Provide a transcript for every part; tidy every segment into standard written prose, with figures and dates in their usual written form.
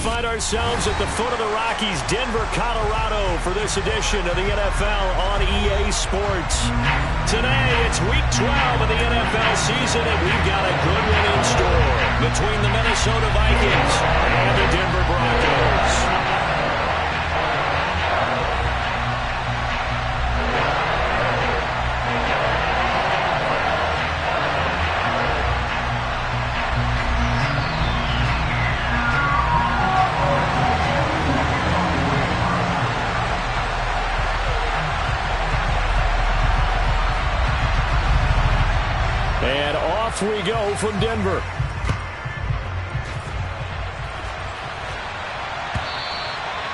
find ourselves at the foot of the Rockies, Denver, Colorado, for this edition of the NFL on EA Sports. Today, it's Week 12 of the NFL season, and we've got a good one in store between the Minnesota Vikings and the Denver Broncos. And off we go from Denver.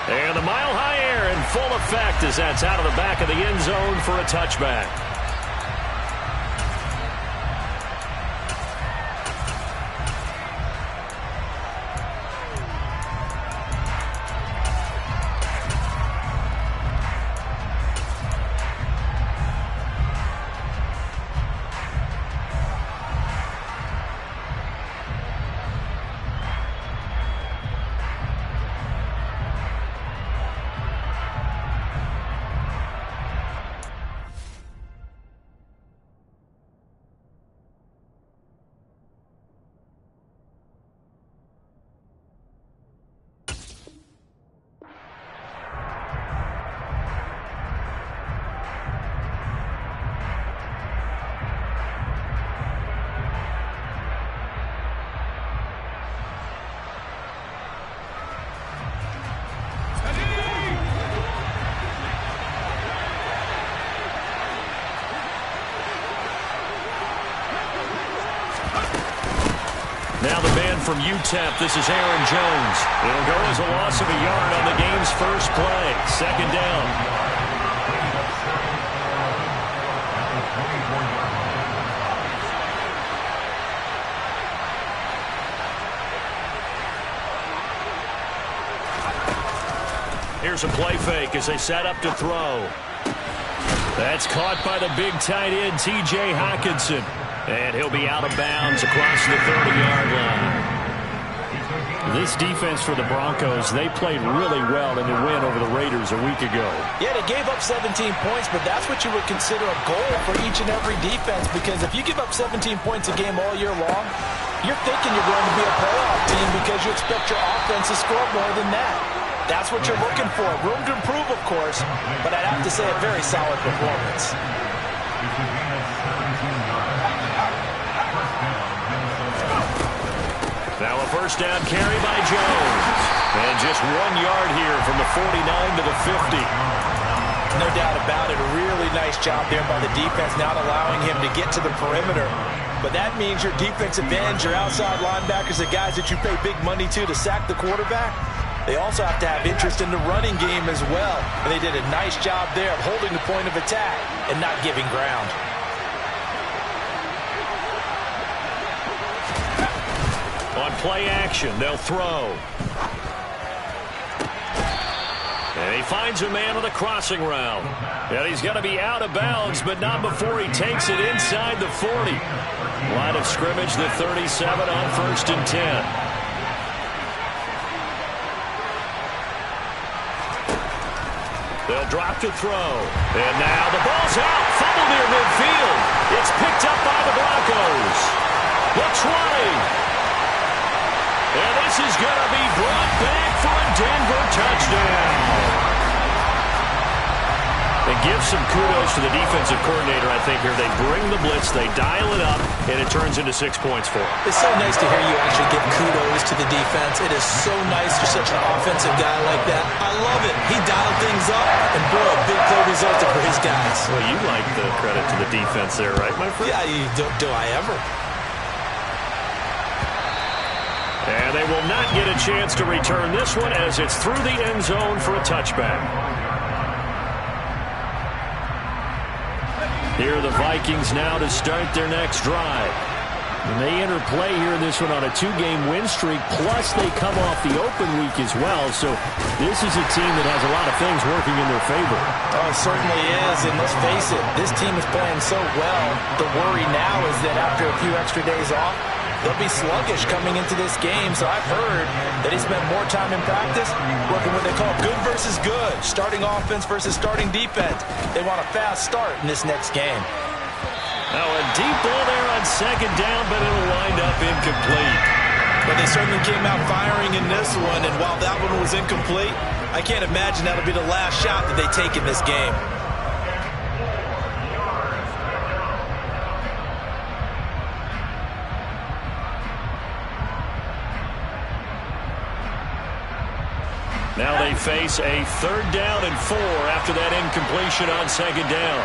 And the mile-high air in full effect as that's out of the back of the end zone for a touchback. Now the man from UTEP, this is Aaron Jones. It'll go as a loss of a yard on the game's first play. Second down. Here's a play fake as they set up to throw. That's caught by the big tight end, T.J. Hockenson. And he'll be out of bounds across the 30-yard line. This defense for the Broncos, they played really well in the win over the Raiders a week ago. Yeah, they gave up 17 points, but that's what you would consider a goal for each and every defense, because if you give up 17 points a game all year long, you're thinking you're going to be a playoff team because you expect your offense to score more than that. That's what you're looking for. Room to improve, of course, but I'd have to say a very solid performance. Now a first down carry by Jones. And just 1 yard here from the 49 to the 50. No doubt about it. A really nice job there by the defense, not allowing him to get to the perimeter. But that means your defensive ends, your outside linebackers, the guys that you pay big money to sack the quarterback, they also have to have interest in the running game as well. And they did a nice job there of holding the point of attack and not giving ground. On play action, they'll throw. And he finds a man on the crossing route. And he's going to be out of bounds, but not before he takes it inside the 40. Line of scrimmage, the 37 on 1st and 10. They'll drop to throw. And now the ball's out. Fumble near midfield. It's picked up by the Broncos. The 20. And this is going to be brought back for a Denver touchdown. They give some kudos to the defensive coordinator, I think, here. They bring the blitz, they dial it up, and it turns into 6 points for them. It's so nice to hear you actually give kudos to the defense. It is so nice for such an offensive guy like that. I love it. He dialed things up, and boy, a big play resulted for his guys. Well, you like the credit to the defense there, right, my friend? Yeah, do I ever? And they will not get a chance to return this one as it's through the end zone for a touchback. Here are the Vikings now to start their next drive. And they enter play here in this one on a 2-game win streak, plus they come off the open week as well. So this is a team that has a lot of things working in their favor. Oh, it certainly is, and let's face it, this team is playing so well. The worry now is that after a few extra days off, they'll be sluggish coming into this game. So I've heard that he spent more time in practice working what they call good versus good, starting offense versus starting defense. They want a fast start in this next game. Now a deep ball there on second down, but it'll wind up incomplete. But they certainly came out firing in this one, and while that one was incomplete, I can't imagine that'll be the last shot that they take in this game. Now they face a 3rd down and 4 after that incompletion on second down.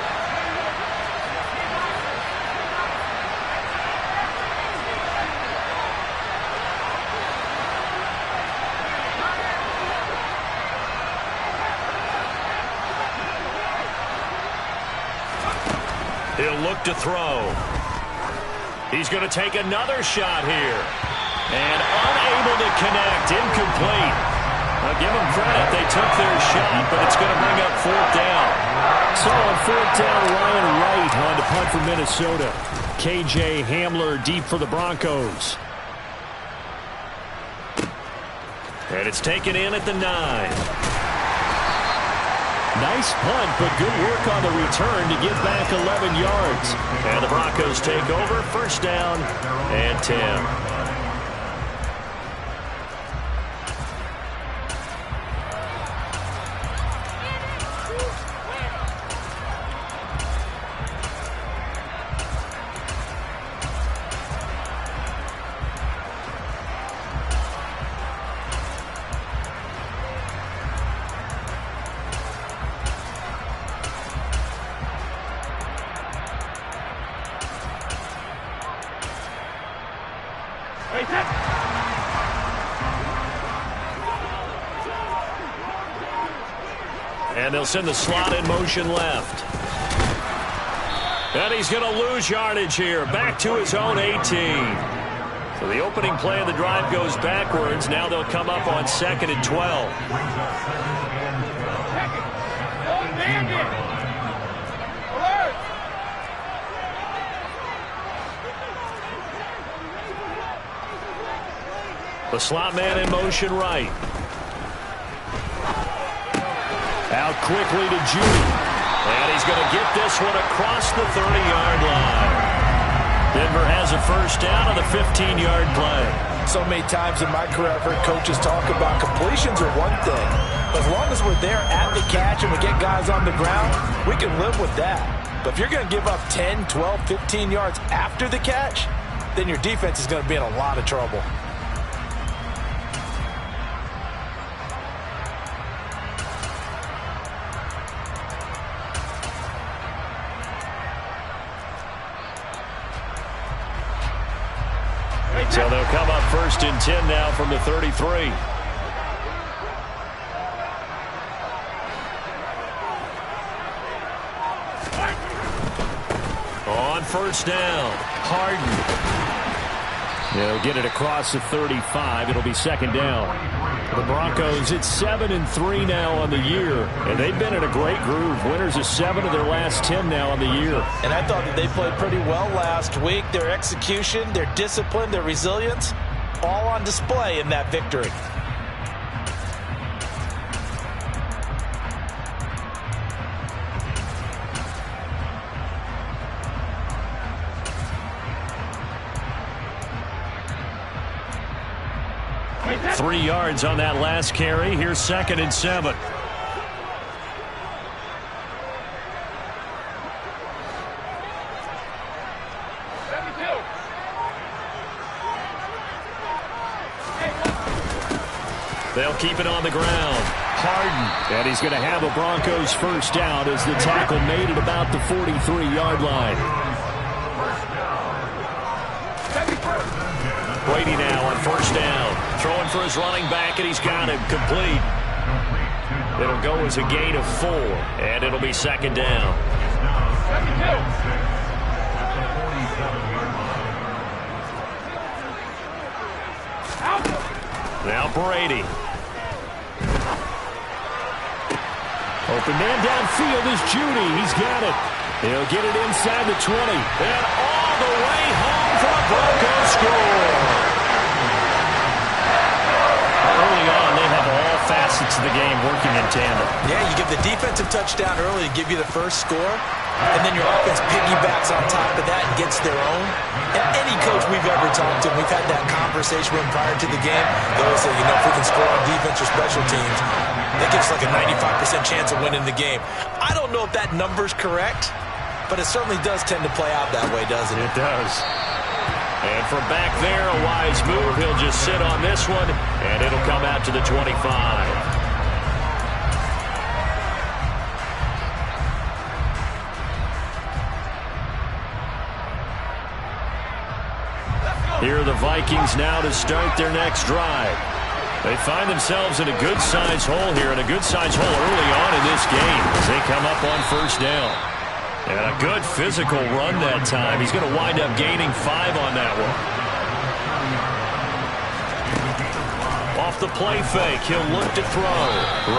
He'll look to throw. He's going to take another shot here. And unable to connect. Incomplete. I'll give them credit. They took their shot, but it's going to bring up 4th down. So on 4th down, Ryan Wright on the punt for Minnesota. KJ Hamler deep for the Broncos. And it's taken in at the 9. Nice punt, but good work on the return to get back 11 yards. And the Broncos take over, 1st down and 10. And they'll send the slot in motion left. And he's going to lose yardage here. Back to his own 18. So the opening play of the drive goes backwards. Now they'll come up on 2nd and 12. The slot man in motion right. Out quickly to Judy. And he's going to get this one across the 30-yard line. Denver has a 1st down on the 15-yard play. So many times in my career, I've heard coaches talk about completions are one thing. But as long as we're there at the catch and we get guys on the ground, we can live with that. But if you're going to give up 10, 12, 15 yards after the catch, then your defense is going to be in a lot of trouble. So they'll come up 1st and 10 now from the 33. On 1st down, Harden. They'll get it across the 35. It'll be 2nd down. The Broncos, it's 7-3 now on the year, and they've been in a great groove. Winners of 7 of their last 10 now on the year. And I thought that they played pretty well last week. Their execution, their discipline, their resilience, all on display in that victory. Three yards on that last carry. Here's 2nd and 7. They'll keep it on the ground. Harden. And he's going to have a Broncos 1st down as the tackle made at about the 43-yard line. Brady now on 1st down. Throwing for his running back, and he's got him complete. It'll go as a gain of 4, and it'll be 2nd down. Now Brady. Open man downfield is Judy. He's got it. He'll get it inside the 20. And all the way home for a Broncos score. aspects of the game working in tandem. Yeah, you give the defensive touchdown early to give you the first score, and then your offense piggybacks on top of that and gets their own. And any coach we've ever talked to, we've had that conversation with them prior to the game. They always say, you know, if we can score on defense or special teams, that gives like a 95% chance of winning the game. I don't know if that number's correct, but it certainly does tend to play out that way, doesn't it? It does. And from back there, a wise move. He'll just sit on this one, and it'll come out to the 25. Here are the Vikings now to start their next drive. They find themselves in a good-sized hole here, and a good-sized hole early on in this game as they come up on first down. And a good physical run that time. He's going to wind up gaining 5 on that one. Off the play fake, he'll look to throw.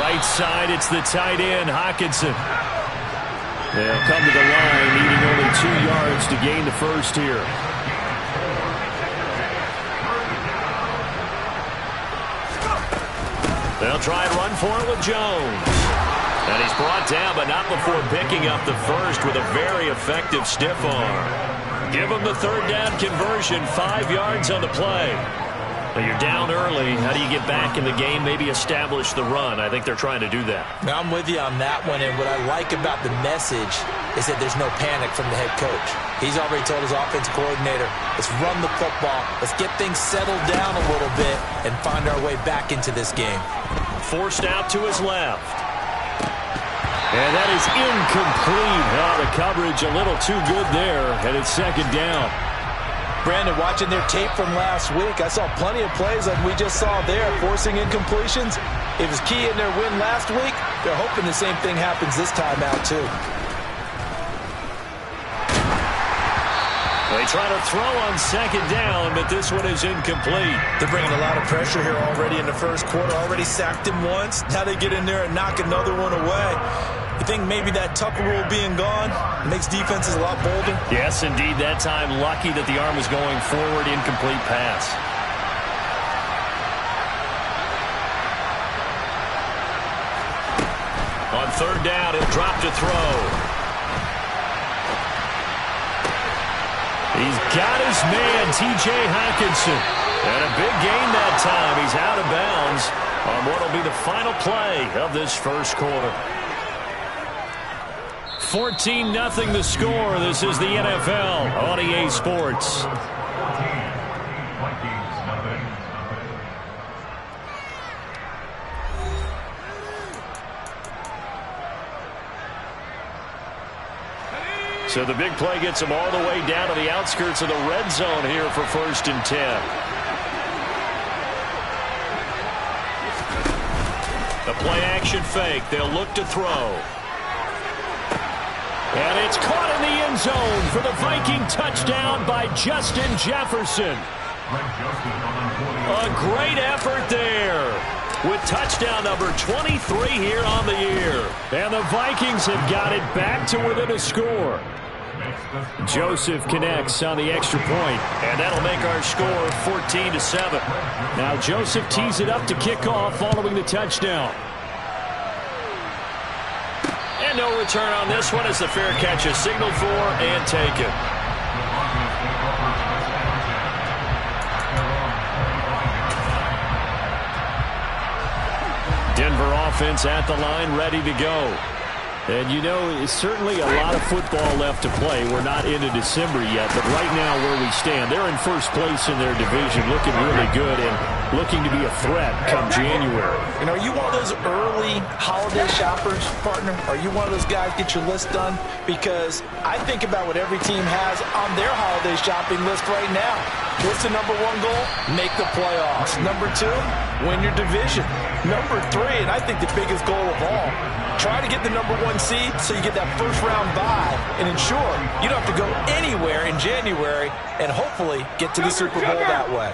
Right side, it's the tight end, Hockenson. They'll come to the line, needing only 2 yards to gain the first here. They'll try and run for it with Jones. And he's brought down, but not before picking up the first with a very effective stiff arm. Give him the third down conversion, 5 yards on the play. Now you're down early. How do you get back in the game, maybe establish the run? I think they're trying to do that. Now, I'm with you on that one, and what I like about the message is that there's no panic from the head coach. He's already told his offense coordinator, let's run the football, let's get things settled down a little bit and find our way back into this game. Forced out to his left. And that is incomplete. Oh, the coverage a little too good there, and it's second down. Brandon, watching their tape from last week, I saw plenty of plays like we just saw there, forcing incompletions. It was key in their win last week. They're hoping the same thing happens this time out, too. They try to throw on second down, but this one is incomplete. They're bringing a lot of pressure here already in the first quarter. Already sacked him once. Now they get in there and knock another one away. You think maybe that Tucker rule being gone makes defenses a lot bolder? Yes, indeed. That time, lucky that the arm was going forward. Incomplete pass. On third down, he'll drop to throw. He's got his man, T.J. Hockenson. And a big gain that time. He's out of bounds on what will be the final play of this first quarter. 14-0 the score. This is the NFL on EA Sports. So the big play gets him all the way down to the outskirts of the red zone here for 1st and 10. The play action fake. They'll look to throw. And it's caught in the end zone for the Viking touchdown by Justin Jefferson. A great effort there with touchdown number 23 here on the year. And the Vikings have got it back to within a score. Joseph connects on the extra point, and that'll make our score 14-7. Now Joseph tees it up to kick off following the touchdown. And no return on this one as the fair catch is signaled for and taken. Denver offense at the line, ready to go. And, you know, it's certainly a lot of football left to play. We're not into December yet, but right now where we stand, they're in first place in their division, looking really good and looking to be a threat come January. And are you one of those early holiday shoppers, partner? Are you one of those guys get your list done? Because I think about what every team has on their holiday shopping list right now. What's the number one goal? Make the playoffs. Number 2, win your division. Number 3, and I think the biggest goal of all, try to get the number 1 seed so you get that first round bye and ensure you don't have to go anywhere in January and hopefully get to the Super Bowl that way.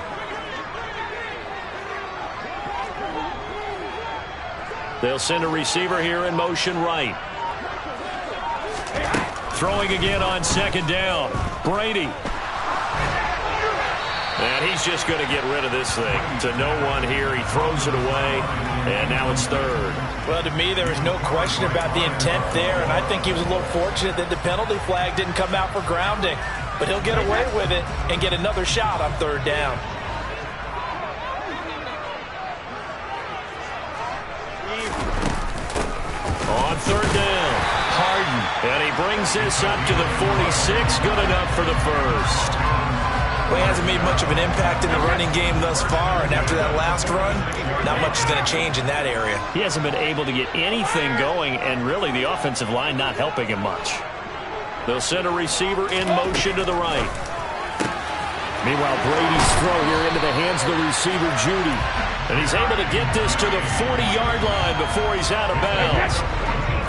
They'll send a receiver here in motion right. Throwing again on second down. Brady. And he's just going to get rid of this thing to no one here. He throws it away, and now it's third. Well, to me, there is no question about the intent there, and I think he was a little fortunate that the penalty flag didn't come out for grounding. But he'll get away with it and get another shot on third down. On third down, Harden. And he brings this up to the 46. Good enough for the first. Well, he hasn't made much of an impact in the running game thus far, and after that last run, not much is going to change in that area. He hasn't been able to get anything going, and really the offensive line not helping him much. They'll send a receiver in motion to the right. Meanwhile, Brady's throw here into the hands of the receiver, Judy. And he's able to get this to the 40-yard line before he's out of bounds.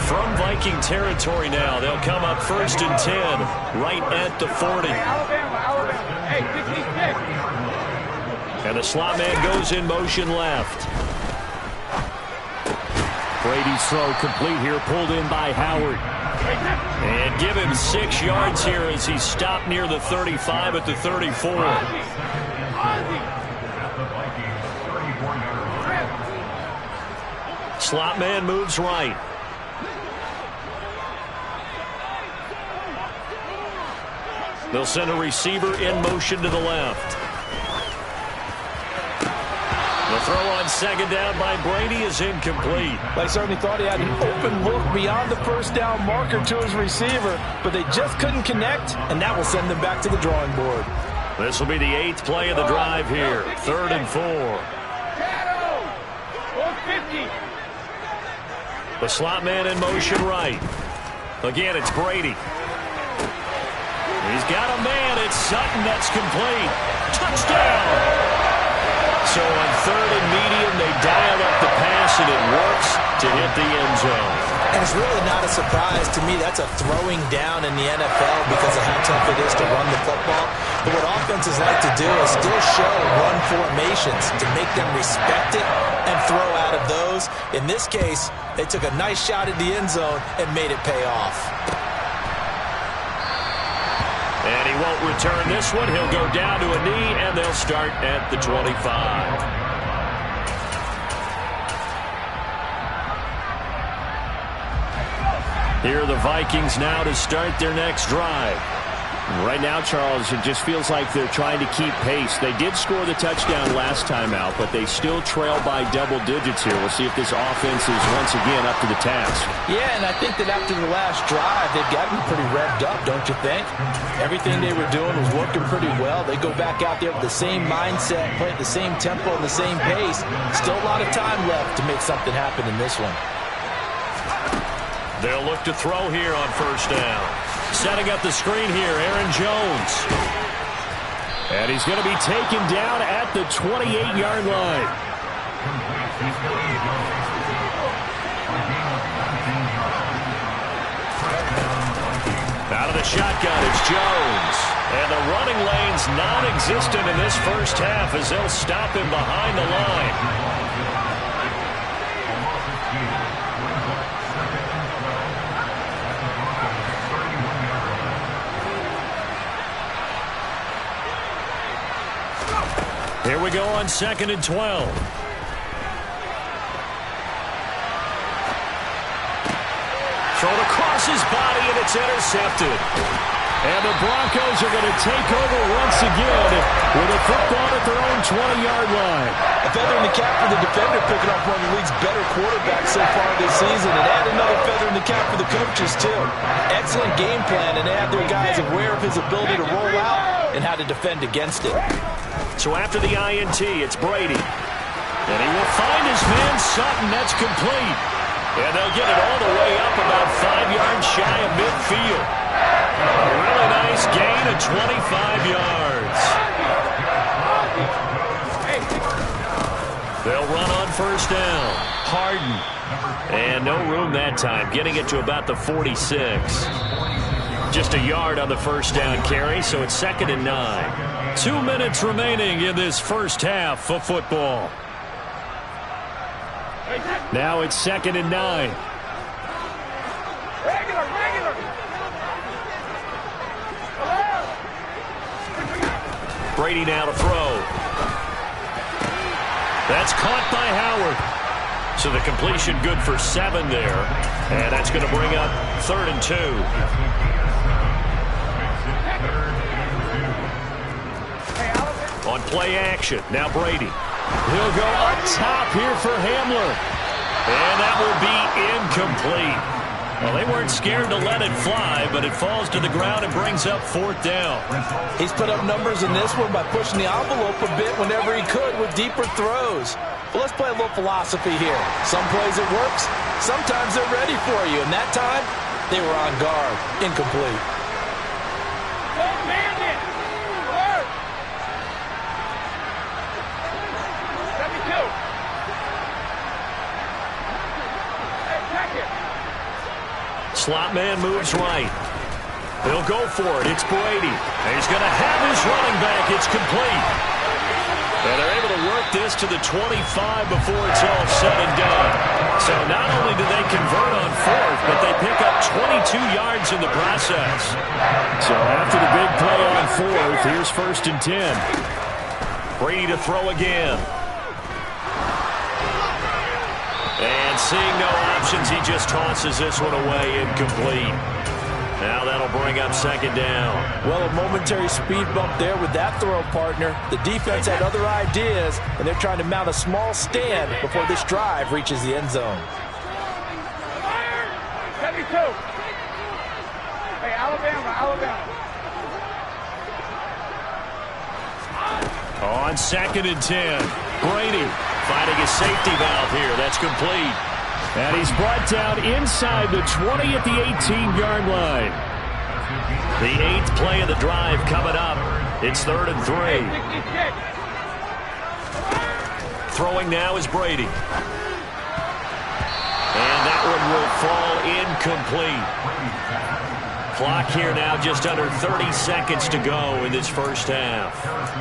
From Viking territory now, they'll come up 1st and 10, right at the 40. And the slot man goes in motion left. Brady's throw complete here, pulled in by Howard. And give him 6 yards here as he's stopped near the 35 at the 34. Slot man moves right. They'll send a receiver in motion to the left. The throw on 2nd down by Brady is incomplete. I certainly thought he had an open look beyond the first down marker to his receiver, but they just couldn't connect, and that will send them back to the drawing board. This will be the 8th play of the drive here. 3rd and 4. The slot man in motion right. Again, it's Brady. He's got a man. It's Sutton. That's complete. Touchdown. So on 3rd and medium, they dial up the pass, and it works to hit the end zone. And it's really not a surprise to me. That's a throwing down in the NFL because of how tough it is to run the football. But what offenses like to do is still show run formations to make them respect it and throw out of those. In this case, they took a nice shot at the end zone and made it pay off. And he won't return this one. He'll go down to a knee, and they'll start at the 25. Here are the Vikings now to start their next drive. Right now, Charles, it just feels like they're trying to keep pace. They did score the touchdown last time out, but they still trail by double digits here. We'll see if this offense is once again up to the task. Yeah, and I think that after the last drive, they've got to be pretty revved up, don't you think? Everything they were doing was working pretty well. They go back out there with the same mindset, play at the same tempo and the same pace. Still a lot of time left to make something happen in this one. They'll look to throw here on 1st down. Setting up the screen here, Aaron Jones. And he's going to be taken down at the 28-yard line. Out of the shotgun, it's Jones. And the running lane's non-existent in this first half as they'll stop him behind the line. Here we go on 2nd and 12. Thrown across his body, and it's intercepted. And the Broncos are going to take over once again with a football at their own 20-yard line. A feather in the cap for the defender, picking off one of the league's better quarterbacks so far this season, and add another feather in the cap for the coaches, too. Excellent game plan, and they have their guys aware of his ability to roll out and how to defend against it. So after the INT, it's Brady. And he will find his man Sutton. That's complete. And they'll get it all the way up about 5 yards shy of midfield. A really nice gain of 25 yards. They'll run on 1st down. Harden. And no room that time, getting it to about the 46. Just a yard on the 1st down carry, so it's 2nd and 9. 2 minutes remaining in this first half of football. Now it's 2nd and 9. Brady now to throw. That's caught by Howard. So the completion good for 7 there. And that's going to bring up 3rd and 2. On play action, now Brady. He'll go up top here for Hamler. And that will be incomplete. Well, they weren't scared to let it fly, but it falls to the ground and brings up 4th down. He's put up numbers in this one by pushing the envelope a bit whenever he could with deeper throws. But let's play a little philosophy here. Some plays it works, sometimes they're ready for you. And that time, they were on guard. Incomplete. Slot man moves right. They'll go for it. It's Brady. And he's going to have his running back. It's complete. And they're able to work this to the 25 before it's all said and done. So not only do they convert on 4th, but they pick up 22 yards in the process. So after the big play on 4th, here's 1st and 10. Brady to throw again. And seeing no options, he just tosses this one away, incomplete. Now that'll bring up 2nd down. Well, a momentary speed bump there with that throw, partner. The defense had other ideas, and they're trying to mount a small stand before this drive reaches the end zone. 72. Hey, Alabama. On 2nd and 10, Brady finding a safety valve here. That's complete. And he's brought down inside the 20 at the 18-yard line. The 8th play of the drive coming up. It's 3rd and 3. Throwing now is Brady. And that one will fall incomplete. Clock here now just under 30 seconds to go in this first half.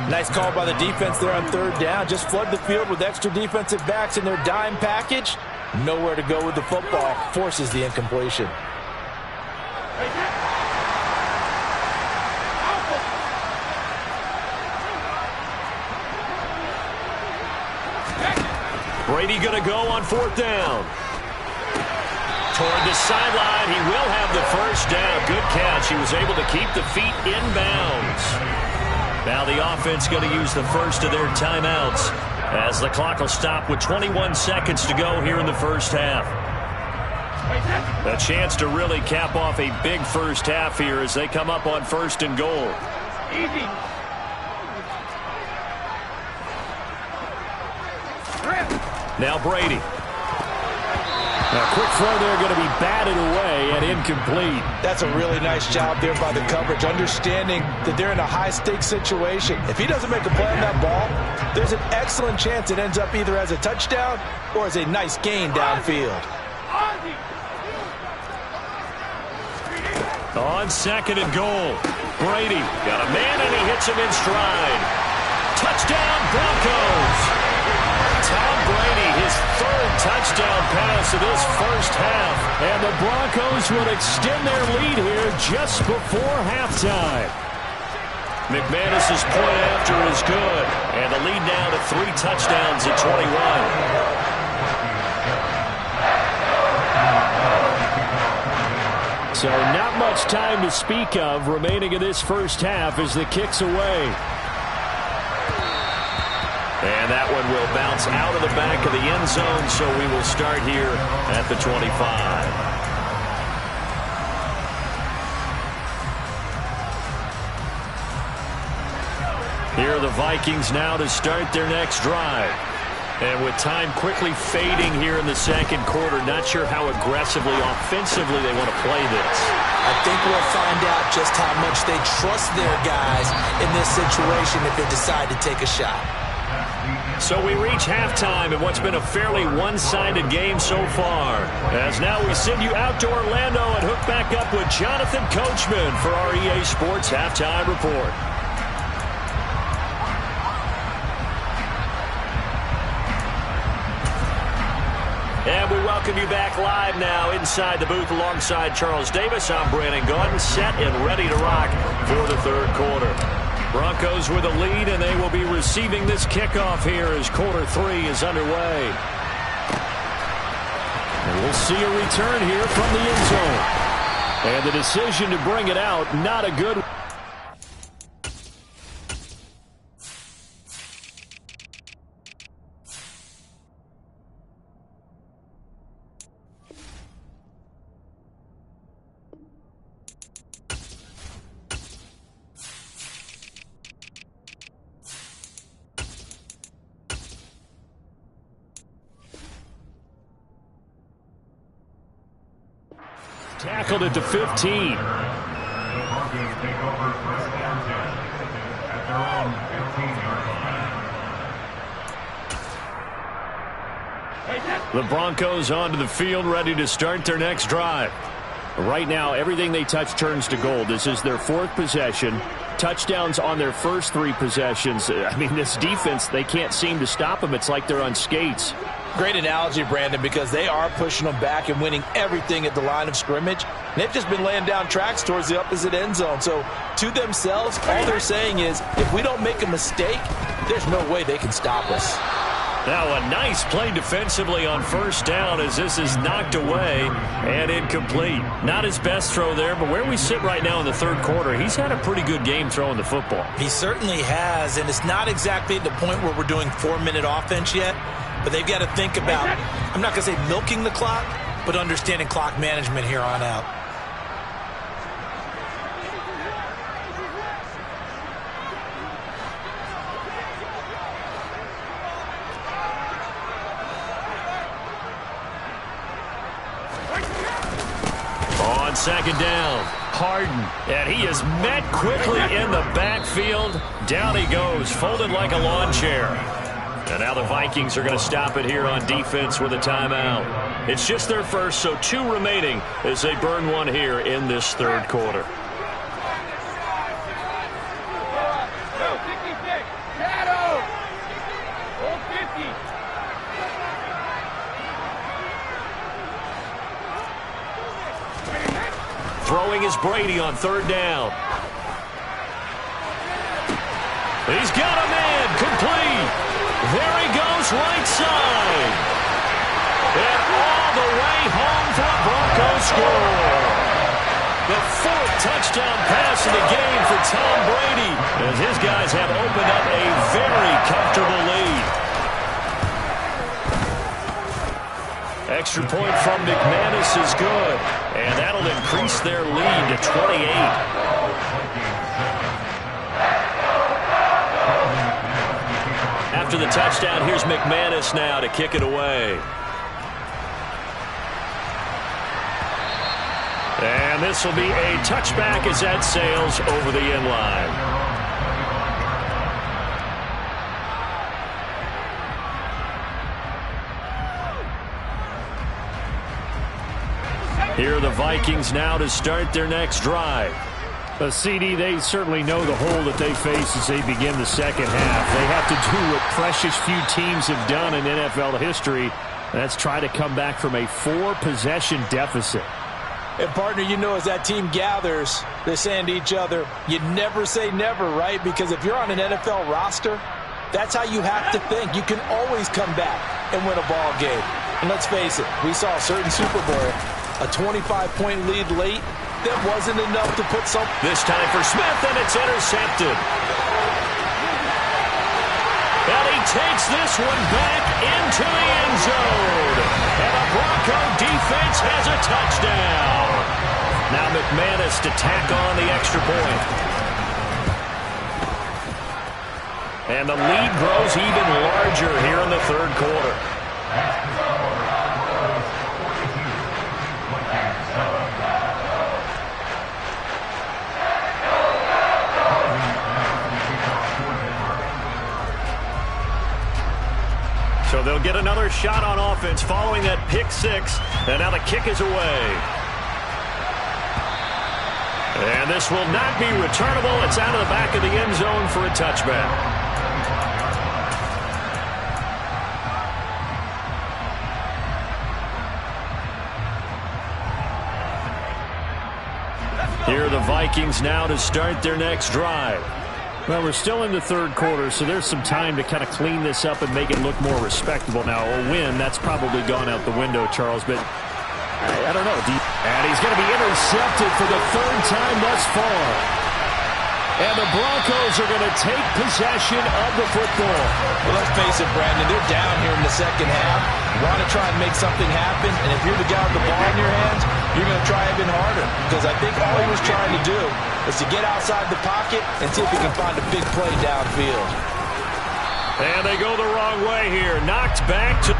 Nice call by the defense there on 3rd down. Just flood the field with extra defensive backs in their dime package. Nowhere to go with the football. Forces the incompletion. Brady going to go on 4th down. Toward the sideline, he will have the first down. Good catch. He was able to keep the feet inbounds. Now the offense going to use the first of their timeouts as the clock will stop with 21 seconds to go here in the first half. A chance to really cap off a big first half here as they come up on 1st and goal. Easy. Now Brady. A quick throw there going to be batted away and incomplete. That's a really nice job there by the coverage, understanding that they're in a high-stakes situation. If he doesn't make a play on that ball, there's an excellent chance it ends up either as a touchdown or as a nice gain downfield. On 2nd and goal, Brady got a man and he hits him in stride. Touchdown Broncos! Tom Brady, his 3rd touchdown pass of this first half. And the Broncos will extend their lead here just before halftime. McManus's point after is good. And the lead now to 3 touchdowns at 21. So not much time to speak of remaining in this first half as the kick's away. And that one will bounce out of the back of the end zone, so we will start here at the 25. Here are the Vikings now to start their next drive. And with time quickly fading here in the 2nd quarter, not sure how aggressively, offensively they want to play this. I think we'll find out just how much they trust their guys in this situation if they decide to take a shot. So we reach halftime in what's been a fairly one-sided game so far. As now we send you out to Orlando and hook back up with Jonathan Coachman for our EA Sports Halftime Report. And we welcome you back live now inside the booth alongside Charles Davis. I'm Brandon Gaudin, set and ready to rock for the 3rd quarter. Broncos with a lead, and they will be receiving this kickoff here as quarter 3 is underway. And we'll see a return here from the end zone. And the decision to bring it out, not a good one. Tackled at the 15. The Broncos take over first down 10 at their own 15-yard line. The Broncos onto the field, ready to start their next drive. Right now, everything they touch turns to gold. This is their 4th possession. Touchdowns on their first 3 possessions. I mean, this defense, they can't seem to stop them. It's like they're on skates. Great analogy, Brandon, because they are pushing them back and winning everything at the line of scrimmage. And they've just been laying down tracks towards the opposite end zone. So to themselves, all they're saying is, if we don't make a mistake, there's no way they can stop us. Now a nice play defensively on first down as this is knocked away and incomplete. Not his best throw there, but where we sit right now in the 3rd quarter, he's had a pretty good game throwing the football. He certainly has, and it's not exactly at the point where we're doing 4-minute offense yet. But they've got to think about, I'm not going to say milking the clock, but understanding clock management here on out. On 2nd down, Harden, and he is met quickly in the backfield. Down he goes, folded like a lawn chair. And now the Vikings are going to stop it here on defense with a timeout. It's just their first, so 2 remaining as they burn one here in this 3rd quarter. Throwing is Brady on 3rd down. He's got a man, complete. There he goes, right side. And all the way home for a Broncos score. The 4th touchdown pass in the game for Tom Brady, as his guys have opened up a very comfortable lead. Extra point from McManus is good, and that'll increase their lead to 28. After the touchdown, here's McManus now to kick it away. And this will be a touchback as that sails over the end line. Here are the Vikings now to start their next drive. CD, they certainly know the hole that they face as they begin the 2nd half. They have to do what precious few teams have done in NFL history. That's try to come back from a 4-possession deficit. And, partner, you know, as that team gathers, they're saying to each other, you never say never, right? Because if you're on an NFL roster, that's how you have to think. You can always come back and win a ball game. And let's face it, we saw a certain Super Bowl, a 25-point lead late. That wasn't enough to put some. This time for Smith, and it's intercepted. And he takes this one back into the end zone. And the Bronco defense has a touchdown. Now McManus to tack on the extra point. And the lead grows even larger here in the 3rd quarter. So they'll get another shot on offense following that pick 6. And now the kick is away. And this will not be returnable. It's out of the back of the end zone for a touchback. Here are the Vikings now to start their next drive. Well, we're still in the third quarter, so there's some time to kind of clean this up and make it look more respectable. Now, a win, that's probably gone out the window, Charles, but I don't know. And he's going to be intercepted for the third time thus far. And the Broncos are going to take possession of the football. Well, let's face it, Brandon, they're down here in the second half. You want to try and make something happen, and if you're the guy with the ball in your hands, you're going to try even harder. Because I think all he was trying to do was to get outside the pocket and see if he can find a big play downfield. And they go the wrong way here. Knocked back to...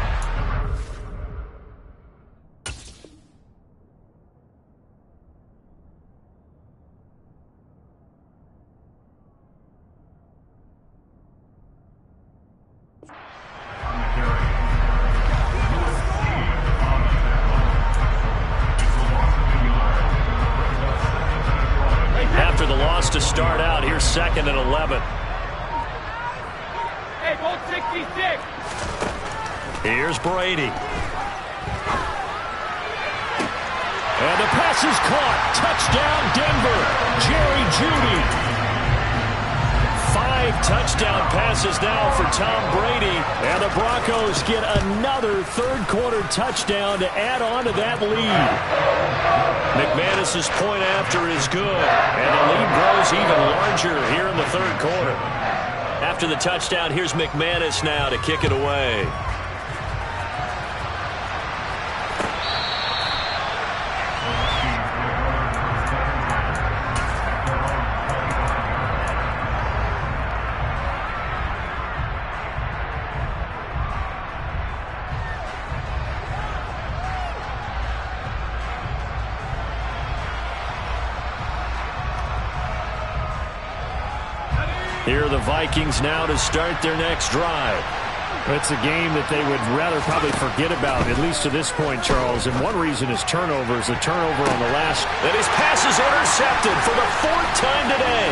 After the loss to start out, here's 2nd and 11. Hey, goal 66. Here's Brady. And the pass is caught. Touchdown, Denver. Jerry Jeudy. 5 touchdown passes now for Tom Brady. And the Broncos get another third-quarter touchdown to add on to that lead. McManus's point after is good. And the lead grows even larger here in the third quarter. After the touchdown, here's McManus now to kick it away. Here are the Vikings now to start their next drive. It's a game that they would rather probably forget about, at least to this point, Charles. And one reason is turnovers. A turnover on the last. And his pass is intercepted for the 4th time today.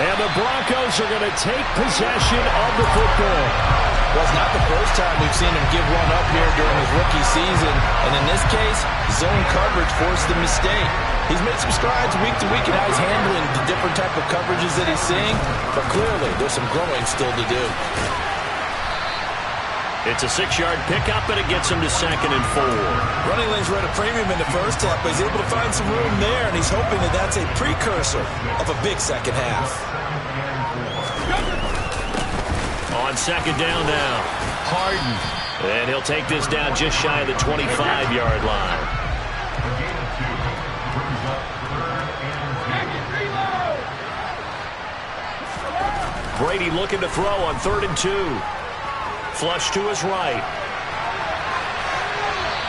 And the Broncos are going to take possession of the football. Well, it's not the first time we've seen him give one up here during his rookie season. And in this case, zone coverage forced the mistake. He's made some strides week to week in how he's handling the different type of coverages that he's seeing. But clearly, there's some growing still to do. It's a 6-yard pickup, and it gets him to 2nd and 4. Running lanes were at a premium in the first half, but he's able to find some room there, and he's hoping that that's a precursor of a big second half. On 2nd down now, Harden. And he'll take this down just shy of the 25-yard line. Brady looking to throw on 3rd and 2. Flush to his right.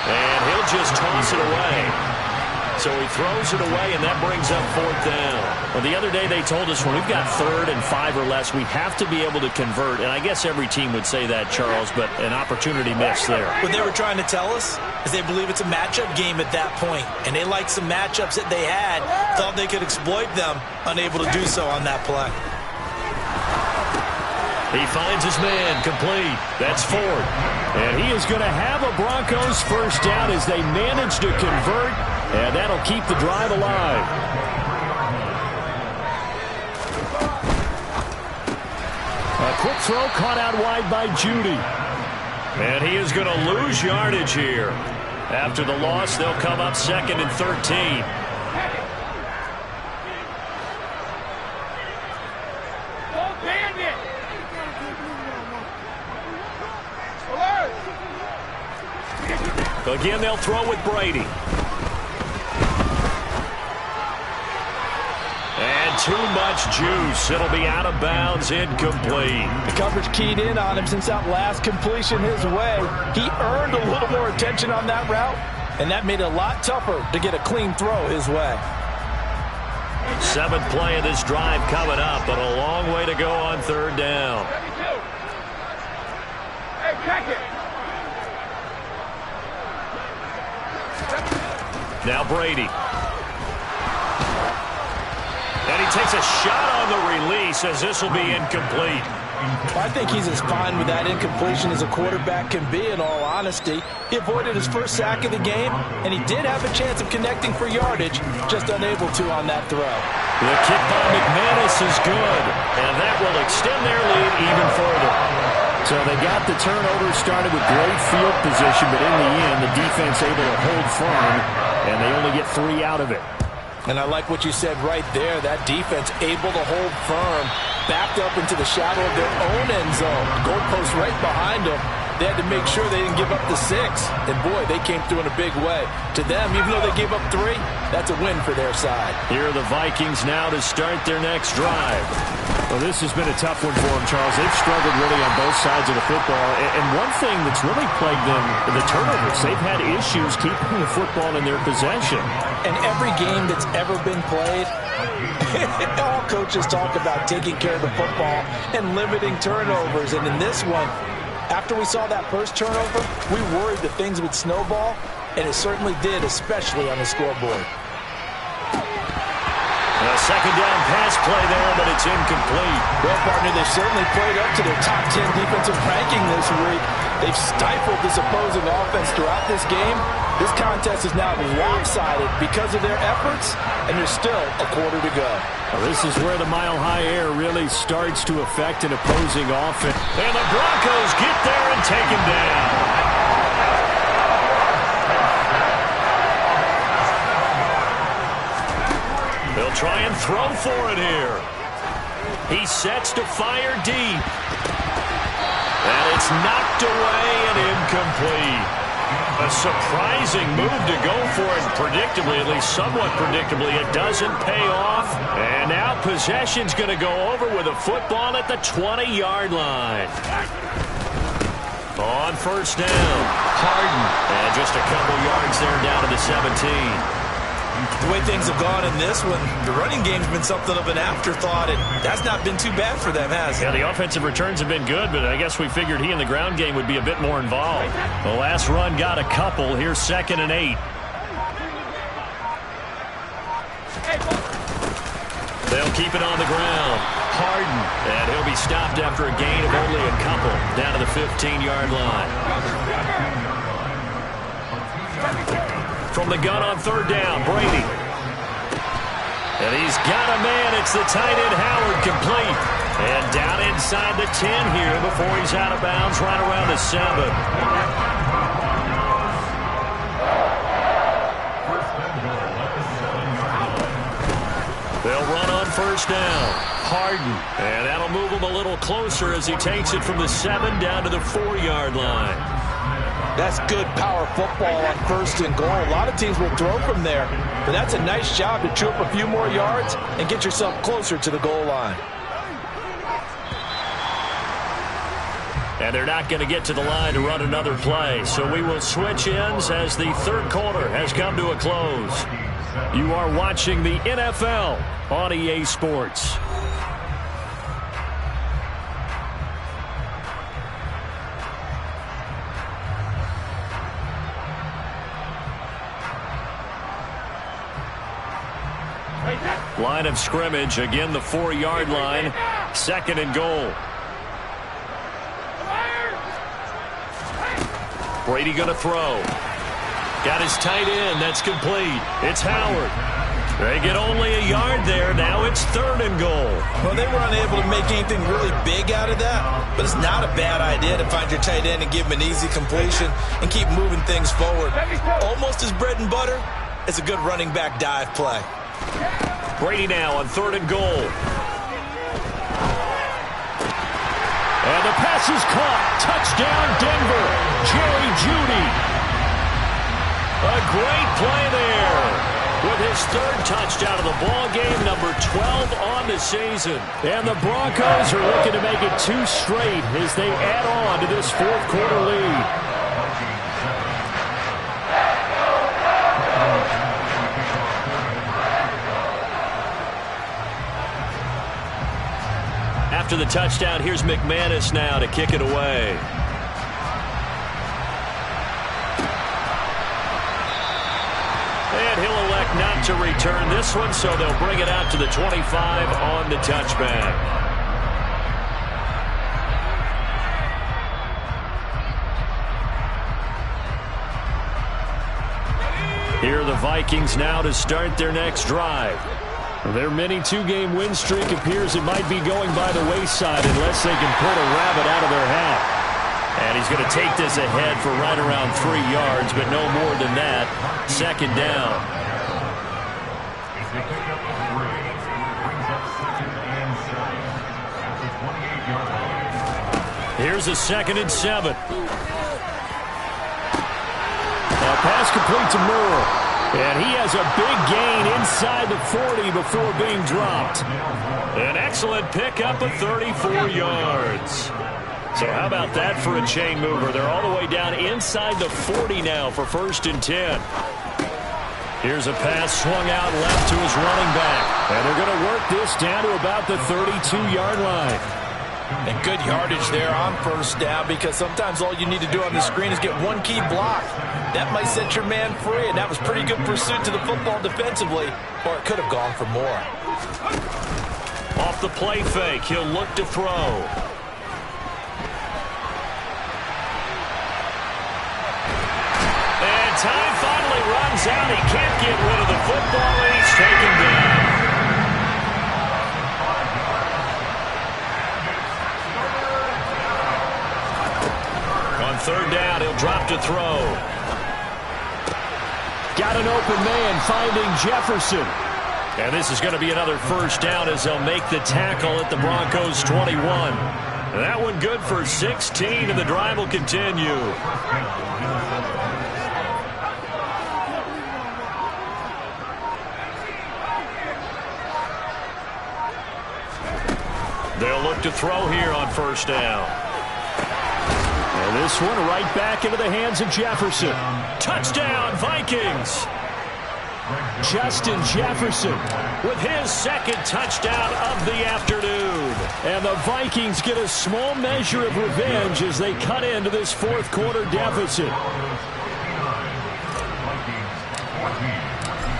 And he'll just toss it away. So he throws it away, and that brings up 4th down. Well, the other day they told us when we've got 3rd and 5 or less, we have to be able to convert. And I guess every team would say that, Charles, but an opportunity missed there. What they were trying to tell us is they believe it's a matchup game at that point. And they liked some matchups that they had, thought they could exploit them, unable to do so on that play. He finds his man complete. That's Ford. And he is going to have a Broncos first down as they manage to convert, and that'll keep the drive alive. A quick throw caught out wide by Jeudy. And he is going to lose yardage here. After the loss, they'll come up 2nd and 13. Again, they'll throw with Brady. And too much juice. It'll be out of bounds, incomplete. The coverage keyed in on him since that last completion his way. He earned a little more attention on that route, and that made it a lot tougher to get a clean throw his way. 7th play of this drive coming up, but a long way to go on 3rd down. Hey, check it. Now Brady. And he takes a shot on the release as this will be incomplete. I think he's as fine with that incompletion as a quarterback can be, in all honesty. He avoided his first sack of the game, and he did have a chance of connecting for yardage, just unable to on that throw. The kick by McManus is good, and that will extend their lead even further. So they got the turnover started with great field position, but in the end, the defense able to hold firm, and they only get 3 out of it. And I like what you said right there. That defense able to hold firm, backed up into the shadow of their own end zone. Goalpost right behind them. They had to make sure they didn't give up the 6. And, boy, they came through in a big way. To them, even though they gave up 3, that's a win for their side. Here are the Vikings now to start their next drive. Well, this has been a tough one for them, Charles. They've struggled really on both sides of the football. And one thing that's really plagued them, the turnovers. They've had issues keeping the football in their possession. And every game that's ever been played, all coaches talk about taking care of the football and limiting turnovers. And in this one, after we saw that first turnover, we worried that things would snowball, and it certainly did, especially on the scoreboard. A second down pass play there, but it's incomplete. Well, partner, they certainly played up to their top 10 defensive ranking this week. They've stifled this opposing offense throughout this game. This contest is now lopsided because of their efforts, and there's still a quarter to go. Well, this is where the mile-high air really starts to affect an opposing offense. And the Broncos get there and take him down. They'll try and throw for it here. He sets to fire deep. And it's knocked away and incomplete. A surprising move to go for it. Predictably, at least somewhat predictably, it doesn't pay off. And now possession's going to go over with a football at the 20-yard line. On first down, Harden. And just a couple yards there down to the 17. The way things have gone in this one, the running game's been something of an afterthought, and that's not been too bad for them, has it? Yeah, the offensive returns have been good, but I guess we figured he in the ground game would be a bit more involved. The last run got a couple. Here's 2nd and 8. They'll keep it on the ground. Harden, and he'll be stopped after a gain of only a couple down to the 15-yard line. From the gun on 3rd down, Brady. And he's got a man. It's the tight end, Howard, complete. And down inside the 10 here before he's out of bounds right around the 7. They'll run on first down. Harden. And that'll move him a little closer as he takes it from the 7 down to the 4-yard line. That's good power football on 1st and goal. A lot of teams will throw from there, but that's a nice job to chew up a few more yards and get yourself closer to the goal line. And they're not going to get to the line to run another play, so we will switch ends as the 3rd quarter has come to a close. You are watching the NFL on EA Sports. Line of scrimmage, again the 4-yard line, 2nd and goal. Brady going to throw. Got his tight end, that's complete. It's Howard. They get only a yard there, now it's 3rd and goal. Well, they were unable to make anything really big out of that, but it's not a bad idea to find your tight end and give him an easy completion and keep moving things forward. Almost as bread and butter as a good running back dive play. Brady now on 3rd and goal. And the pass is caught. Touchdown, Denver. Jerry Jeudy. A great play there. With his 3rd touchdown of the ball game, number 12 on the season. And the Broncos are looking to make it 2 straight as they add on to this 4th quarter lead. After the touchdown, here's McManus now to kick it away. And he'll elect not to return this one, so they'll bring it out to the 25 on the touchback. Here are the Vikings now to start their next drive. Their mini two-game win streak appears it might be going by the wayside unless they can pull a rabbit out of their hat. And he's going to take this ahead for right around 3 yards, but no more than that. Second down. It's the pickup of 3. Brings up 2nd and 7 at the 28-yard line. Here's a 2nd and 7. Now pass complete to Moore. And he has a big gain inside the 40 before being dropped. An excellent pickup of 34 yards. So how about that for a chain mover? They're all the way down inside the 40 now for 1st and 10. Here's a pass swung out left to his running back. And they're going to work this down to about the 32-yard line. And good yardage there on 1st down, because sometimes all you need to do on the screen is get one key block. That might set your man free, and that was pretty good pursuit to the football defensively, or it could have gone for more. Off the play fake, he'll look to throw. And time finally runs out. He can't get rid of the football, and he's taken down. On 3rd down, he'll drop to throw. Got an open man finding Jefferson. And this is going to be another 1st down as they'll make the tackle at the Broncos 21. That one good for 16, and the drive will continue. They'll look to throw here on 1st down. And this one right back into the hands of Jefferson. Touchdown, Vikings! Justin Jefferson With his 2nd touchdown of the afternoon. And the Vikings get a small measure of revenge as they cut into this 4th quarter deficit.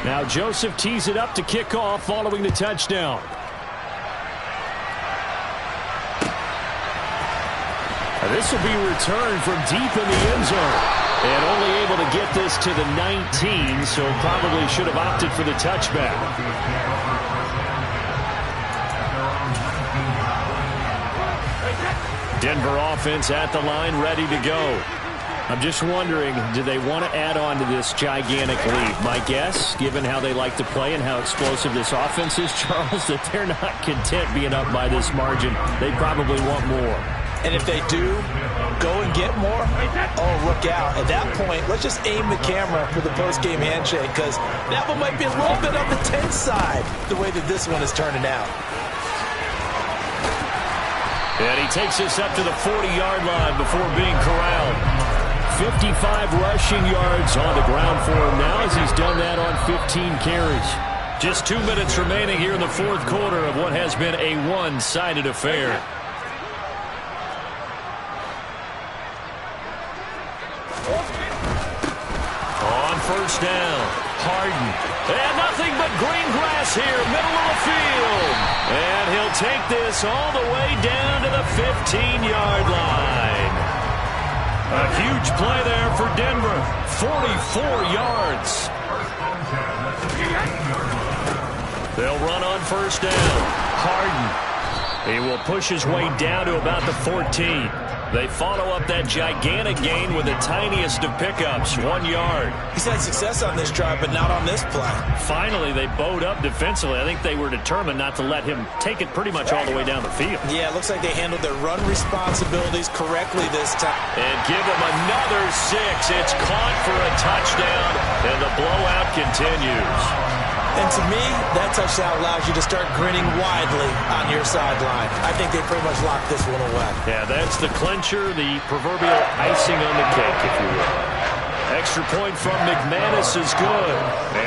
Now Joseph tees it up to kick off following the touchdown. This will be returned from deep in the end zone. And only able to get this to the 19, so probably should have opted for the touchback. Denver offense at the line, ready to go. I'm just wondering, do they want to add on to this gigantic lead? My guess, given how they like to play and how explosive this offense is, Charles, that they're not content being up by this margin. They probably want more. And if they do go and get more, oh, look out. At that point, let's just aim the camera for the post-game handshake, because that one might be a little bit on the tense side, the way that this one is turning out. And he takes us up to the 40-yard line before being corralled. 55 rushing yards on the ground for him now as he's done that on 15 carries. Just 2 minutes remaining here in the 4th quarter of what has been a one-sided affair. On 1st down, Harden. And nothing but green grass here, middle of the field. And he'll take this all the way down to the 15-yard line. A huge play there for Denver. 44 yards. They'll run on 1st down. Harden. He will push his way down to about the 14. They follow up that gigantic gain with the tiniest of pickups, 1 yard. He's had success on this drive, but not on this play. Finally, they bowed up defensively. I think they were determined not to let him take it pretty much all the way down the field. Yeah, it looks like they handled their run responsibilities correctly this time. And give them another 6. It's caught for a touchdown, and the blowout continues. And to me, that touchdown allows you to start grinning widely on your sideline. I think they pretty much locked this one away. Yeah, that's the clincher, the proverbial icing on the cake, if you will. Extra point from McManus is good.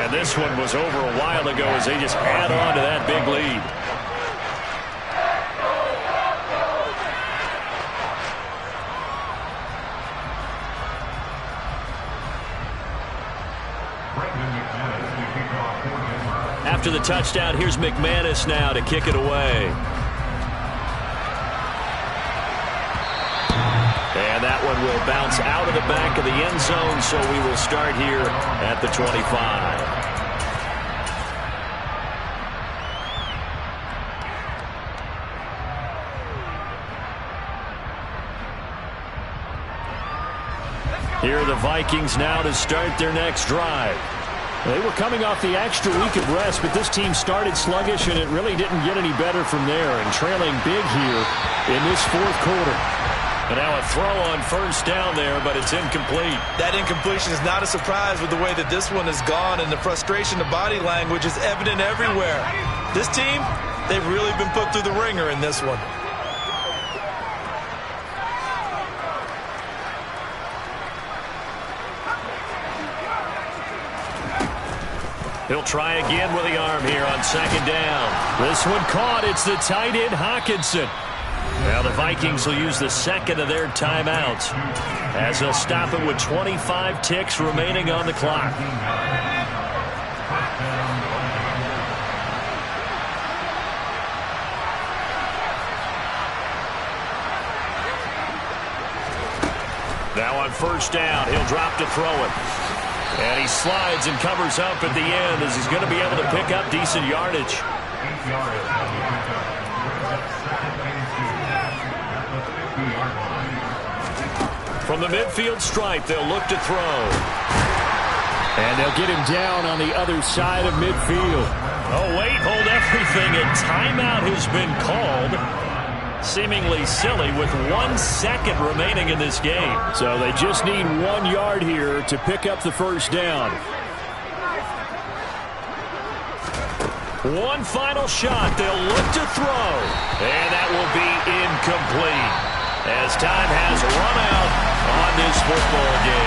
And this one was over a while ago as they just add on to that big lead. After the touchdown, here's McManus now to kick it away. And that one will bounce out of the back of the end zone, so we will start here at the 25. Here are the Vikings now to start their next drive. They were coming off the extra week of rest, but this team started sluggish, and it really didn't get any better from there, and trailing big here in this fourth quarter. And now a throw on first down there, but it's incomplete. That incompletion is not a surprise with the way that this one has gone, and the frustration, the body language is evident everywhere. This team, they've really been put through the ringer in this one. He'll try again with the arm here on second down. This one caught. It's the tight end, Hockenson. Now the Vikings will use the second of their timeouts as they'll stop it with 25 ticks remaining on the clock. Now on first down, he'll drop to throw it. And he slides and covers up at the end as he's going to be able to pick up decent yardage. From the midfield stripe, they'll look to throw. And they'll get him down on the other side of midfield. Oh, wait, hold everything. A timeout has been called. Seemingly silly with 1 second remaining in this game. So they just need 1 yard here to pick up the first down. One final shot. They'll look to throw. And that will be incomplete as time has run out on this football game.